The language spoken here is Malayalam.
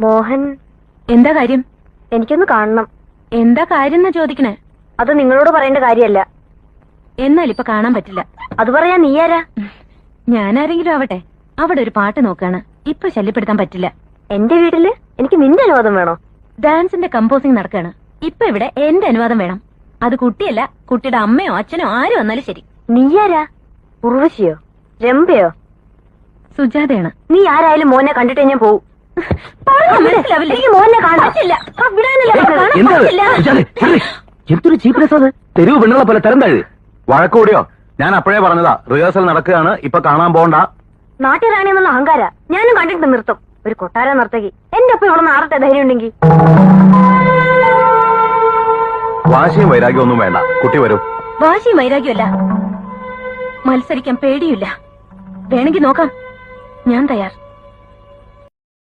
മോഹൻ, എന്താ കാര്യം? എനിക്കൊന്ന് കാണണം. എന്താ കാര്യം എന്നാ ചോദിക്കണേ? അത് നിങ്ങളോട് പറയേണ്ട കാര്യമല്ല. എന്നാൽ ഇപ്പൊ കാണാൻ പറ്റില്ല. അത് പറയാൻ നീ ആരാ? ഞാനാരെങ്കിലും ആവട്ടെ. അവിടെ ഒരു പാട്ട് നോക്കാണ്. ഇപ്പൊ ശല്യപ്പെടുത്താൻ പറ്റില്ല. എന്റെ വീട്ടില് എനിക്ക് നിന്റെ അനുവാദം വേണോ? ഡാൻസിന്റെ കമ്പോസിംഗ് നടക്കാണ്. ഇപ്പൊ ഇവിടെ എന്റെ അനുവാദം വേണം. അത് കുട്ടിയല്ല, കുട്ടിയുടെ അമ്മയോ അച്ഛനോ ആര് വന്നാലും ശരി. നീ ആരാ? ഉർവശിയോ? രംഭയോ? സുജാതയാണ്. നീ ആരായാലും മോനെ കണ്ടിട്ടേ ഞാൻ പോവും. എനിക്ക് മോനെ കാണാൻ പറ്റില്ല. എന്തൊരു ചീപ്നെസ് അത്! തെരുവ് പെണ്ണുകളെ പോലെ തരം താഴ്. വഴക്കൂടിയോ? ഞാൻ അപ്പോഴേ പറഞ്ഞതാ, റിഹേഴ്സൽ നടക്കുകയാണ്, ഇപ്പൊ കാണാൻ പോണ്ട. നാട്ടുറാണിയെന്നുള്ള അഹങ്കാര ഞാനും കണ്ടിട്ട് നിർത്തും. ഒരു കൊട്ടാര നർത്തകി എന്റെ ഒപ്പം ഇവിടെ നാറട്ടെ ധൈര്യം ഉണ്ടെങ്കിൽ. വാശിയും വൈരാഗ്യം ഒന്നും വേണ്ട, കുട്ടി വരും. വാശിയും വൈരാഗ്യമല്ല, മത്സരിക്കാൻ പേടിയില്ല. വേണമെങ്കിൽ നോക്കാം, ഞാൻ തയ്യാർ.